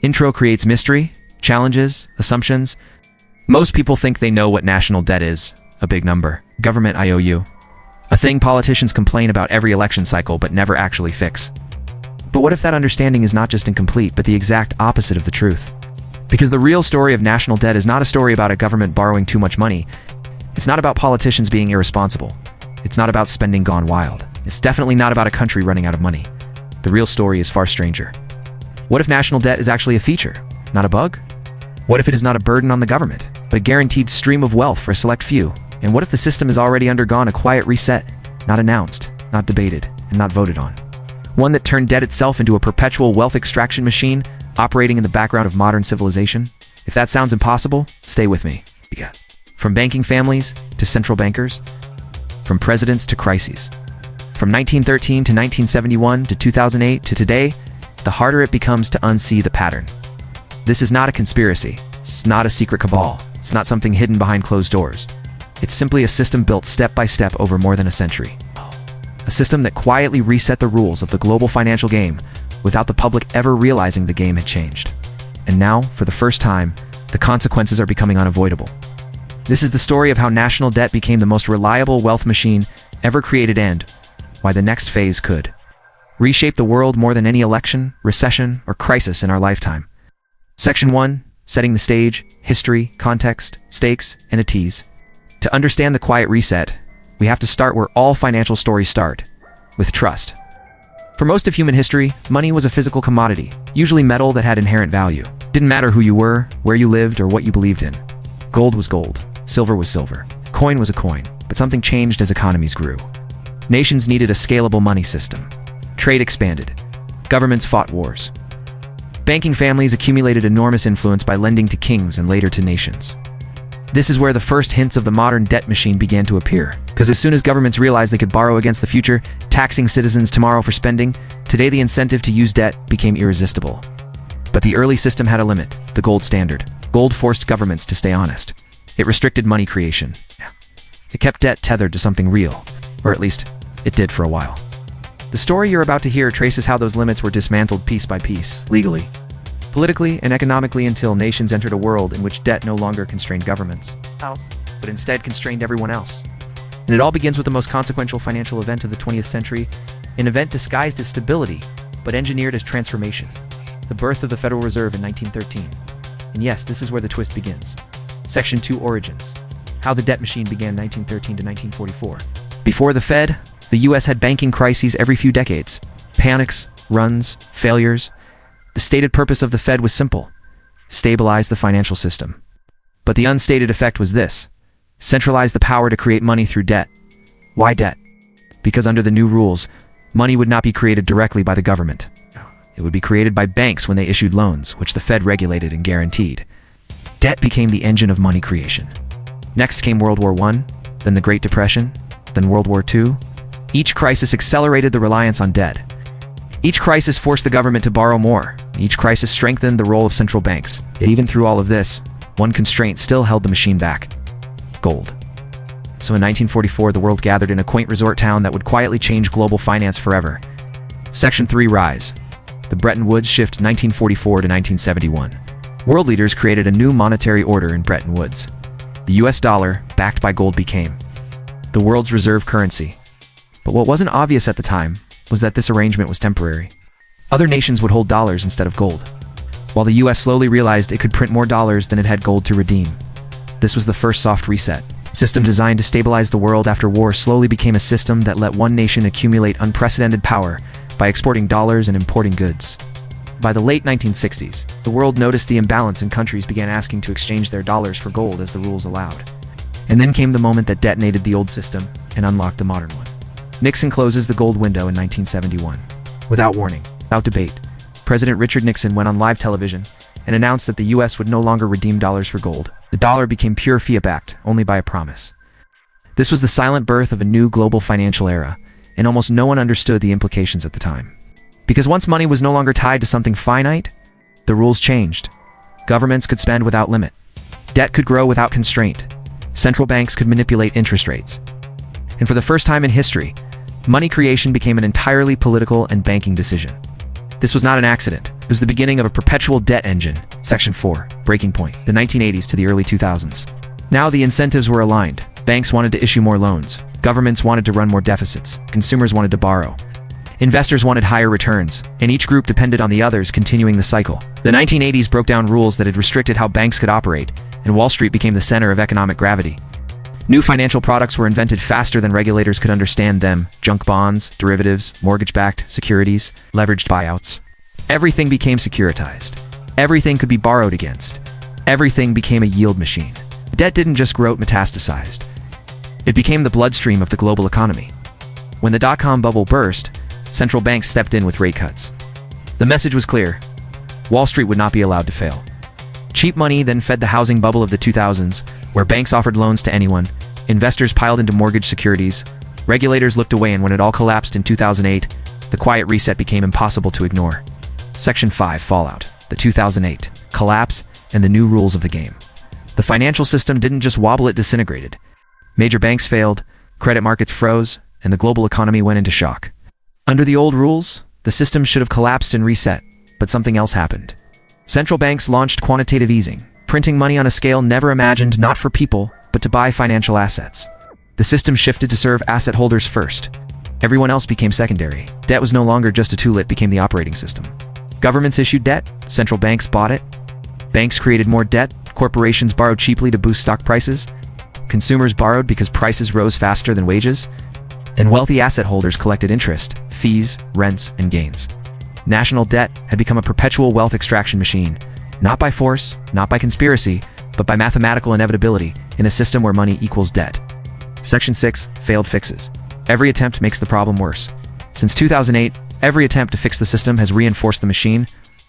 Intro creates mystery, challenges, assumptions. Most people think they know what national debt is, a big number. Government IOU. A thing politicians complain about every election cycle but never actually fix. But what if that understanding is not just incomplete, but the exact opposite of the truth? Because the real story of national debt is not a story about a government borrowing too much money. It's not about politicians being irresponsible. It's not about spending gone wild. It's definitely not about a country running out of money. The real story is far stranger. What if national debt is actually a feature, not a bug? What if it is not a burden on the government, but a guaranteed stream of wealth for a select few? And what if the system has already undergone a quiet reset, not announced, not debated, and not voted on? One that turned debt itself into a perpetual wealth extraction machine operating in the background of modern civilization? If that sounds impossible, stay with me. From banking families to central bankers, from presidents to crises, from 1913 to 1971 to 2008 to today, the harder it becomes to unsee the pattern. This is not a conspiracy. It's not a secret cabal. It's not something hidden behind closed doors. It's simply a system built step by step over more than a century. A system that quietly reset the rules of the global financial game without the public ever realizing the game had changed. And now, for the first time, the consequences are becoming unavoidable. This is the story of how national debt became the most reliable wealth machine ever created and why the next phase could reshape the world more than any election, recession, or crisis in our lifetime. Section 1, setting the stage, history, context, stakes, and a tease. To understand the quiet reset, we have to start where all financial stories start, with trust. For most of human history, money was a physical commodity, usually metal that had inherent value. Didn't matter who you were, where you lived, or what you believed in. Gold was gold, silver was silver, coin was a coin, but something changed as economies grew. Nations needed a scalable money system. Trade expanded. Governments fought wars. Banking families accumulated enormous influence by lending to kings and later to nations. This is where the first hints of the modern debt machine began to appear. Because as soon as governments realized they could borrow against the future, taxing citizens tomorrow for spending, today the incentive to use debt became irresistible. But the early system had a limit, the gold standard. Gold forced governments to stay honest. It restricted money creation. It kept debt tethered to something real, or at least, it did for a while. The story you're about to hear traces how those limits were dismantled piece by piece, legally, politically, and economically until nations entered a world in which debt no longer constrained governments, but instead constrained everyone else. And it all begins with the most consequential financial event of the 20th century, an event disguised as stability, but engineered as transformation. The birth of the Federal Reserve in 1913. And yes, this is where the twist begins. Section 2, Origins. How the debt machine began 1913 to 1944. Before the Fed, the US had banking crises every few decades. Panics, runs, failures. The stated purpose of the Fed was simple: stabilize the financial system. But the unstated effect was this: centralize the power to create money through debt. Why debt? Because under the new rules, money would not be created directly by the government. It would be created by banks when they issued loans, which the Fed regulated and guaranteed. Debt became the engine of money creation. Next came World War I, then the Great Depression, then World War II. Each crisis accelerated the reliance on debt. Each crisis forced the government to borrow more. Each crisis strengthened the role of central banks. Yet even through all of this, one constraint still held the machine back: gold. So in 1944, the world gathered in a quaint resort town that would quietly change global finance forever. Section 3, Rise. The Bretton Woods shift 1944 to 1971. World leaders created a new monetary order in Bretton Woods. The US dollar, backed by gold, became the world's reserve currency. But what wasn't obvious at the time was that this arrangement was temporary. Other nations would hold dollars instead of gold, while the US slowly realized it could print more dollars than it had gold to redeem. This was the first soft reset. A system designed to stabilize the world after war slowly became a system that let one nation accumulate unprecedented power by exporting dollars and importing goods. By the late 1960s, the world noticed the imbalance and countries began asking to exchange their dollars for gold as the rules allowed. And then came the moment that detonated the old system and unlocked the modern one. Nixon closes the gold window in 1971. Without warning, without debate, President Richard Nixon went on live television and announced that the US would no longer redeem dollars for gold. The dollar became pure fiat-backed, only by a promise. This was the silent birth of a new global financial era, and almost no one understood the implications at the time. Because once money was no longer tied to something finite, the rules changed. Governments could spend without limit. Debt could grow without constraint. Central banks could manipulate interest rates. And for the first time in history, money creation became an entirely political and banking decision. This was not an accident. It was the beginning of a perpetual debt engine. Section 4, breaking point, the 1980s to the early 2000s. Now the incentives were aligned. Banks wanted to issue more loans. Governments wanted to run more deficits. Consumers wanted to borrow. Investors wanted higher returns, and each group depended on the others, continuing the cycle. The 1980s broke down rules that had restricted how banks could operate, and Wall Street became the center of economic gravity. New financial products were invented faster than regulators could understand them: junk bonds, derivatives, mortgage-backed securities, leveraged buyouts. Everything became securitized. Everything could be borrowed against. Everything became a yield machine. Debt didn't just grow, it metastasized. It became the bloodstream of the global economy. When the dot-com bubble burst, central banks stepped in with rate cuts. The message was clear: Wall Street would not be allowed to fail. Cheap money then fed the housing bubble of the 2000s, where banks offered loans to anyone, investors piled into mortgage securities, regulators looked away, and when it all collapsed in 2008, the quiet reset became impossible to ignore. Section 5, fallout, the 2008 collapse, and the new rules of the game. The financial system didn't just wobble, it disintegrated. Major banks failed, credit markets froze, and the global economy went into shock. Under the old rules, the system should have collapsed and reset, but something else happened. Central banks launched quantitative easing, printing money on a scale never imagined, not for people, but to buy financial assets. The system shifted to serve asset holders first. Everyone else became secondary. Debt was no longer just a tool, it became the operating system. Governments issued debt, central banks bought it. Banks created more debt, corporations borrowed cheaply to boost stock prices. Consumers borrowed because prices rose faster than wages. And wealthy asset holders collected interest, fees, rents, and gains. National debt had become a perpetual wealth extraction machine, not by force, not by conspiracy, but by mathematical inevitability in a system where money equals debt. Section 6, failed fixes. Every attempt makes the problem worse. Since 2008, every attempt to fix the system has reinforced the machine.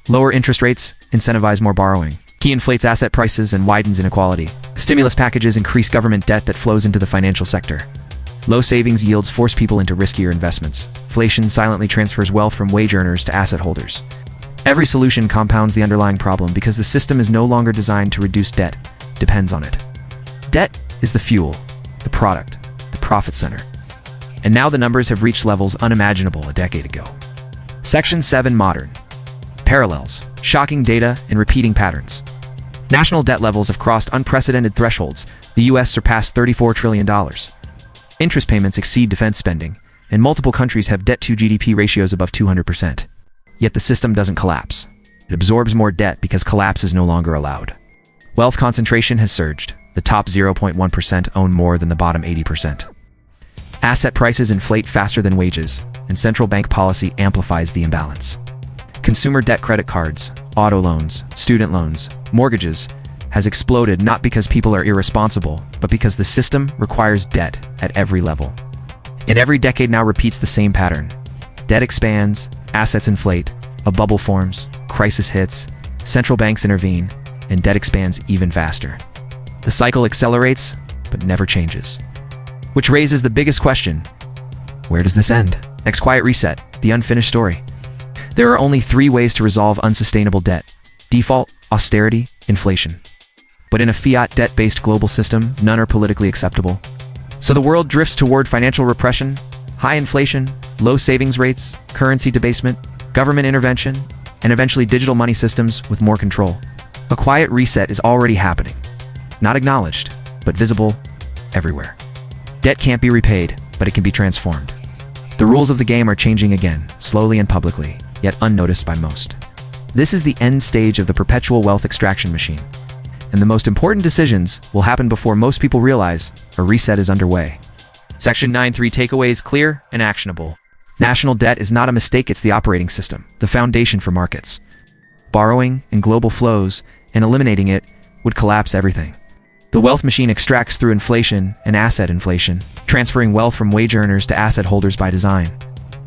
Lower interest rates incentivize more borrowing. Key inflates asset prices and widens inequality. Stimulus packages increase government debt that flows into the financial sector. Low savings yields force people into riskier investments. Inflation silently transfers wealth from wage earners to asset holders. Every solution compounds the underlying problem because the system is no longer designed to reduce debt, it depends on it. Debt is the fuel, the product, the profit center. And now the numbers have reached levels unimaginable a decade ago. Section 7, modern. Parallels, shocking data, and repeating patterns. National debt levels have crossed unprecedented thresholds. The US surpassed $34 trillion. Interest payments exceed defense spending, and multiple countries have debt-to-GDP ratios above 200%. Yet the system doesn't collapse. It absorbs more debt because collapse is no longer allowed. Wealth concentration has surged. The top 0.1% own more than the bottom 80%. Asset prices inflate faster than wages, and central bank policy amplifies the imbalance. Consumer debt, credit cards, auto loans, student loans, mortgages, has exploded not because people are irresponsible, but because the system requires debt at every level. And every decade now repeats the same pattern. Debt expands, assets inflate, a bubble forms, crisis hits, central banks intervene, and debt expands even faster. The cycle accelerates, but never changes. Which raises the biggest question: where does this end? Next quiet reset, the unfinished story. There are only 3 ways to resolve unsustainable debt: default, austerity, inflation. But in a fiat debt-based global system, none are politically acceptable. So the world drifts toward financial repression, high inflation, low savings rates, currency debasement, government intervention, and eventually digital money systems with more control. A quiet reset is already happening. Not acknowledged, but visible everywhere. Debt can't be repaid, but it can be transformed. The rules of the game are changing again, slowly and publicly, yet unnoticed by most. This is the end stage of the perpetual wealth extraction machine. And the most important decisions will happen before most people realize a reset is underway. Section 9, 3 takeaways, clear and actionable. National debt is not a mistake, it's the operating system, the foundation for markets. Borrowing and global flows, and eliminating it, would collapse everything. The wealth machine extracts through inflation and asset inflation, transferring wealth from wage earners to asset holders by design.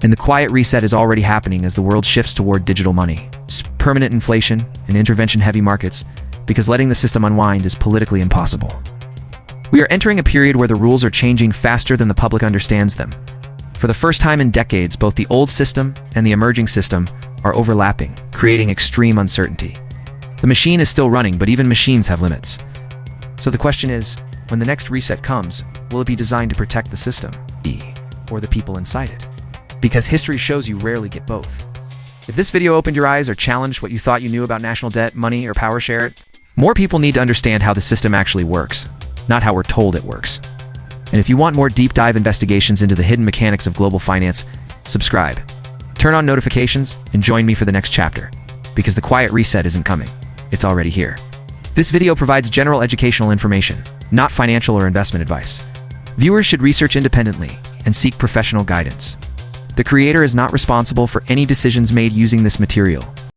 And the quiet reset is already happening as the world shifts toward digital money, permanent inflation, and intervention-heavy markets, because letting the system unwind is politically impossible. We are entering a period where the rules are changing faster than the public understands them. For the first time in decades, both the old system and the emerging system are overlapping, creating extreme uncertainty. The machine is still running, but even machines have limits. So the question is, when the next reset comes, will it be designed to protect the system, or the people inside it? Because history shows you rarely get both. If this video opened your eyes or challenged what you thought you knew about national debt, money, or power share, more people need to understand how the system actually works, not how we're told it works. And if you want more deep dive investigations into the hidden mechanics of global finance, subscribe. Turn on notifications and join me for the next chapter, because the quiet reset isn't coming. It's already here. This video provides general educational information, not financial or investment advice. Viewers should research independently and seek professional guidance. The creator is not responsible for any decisions made using this material.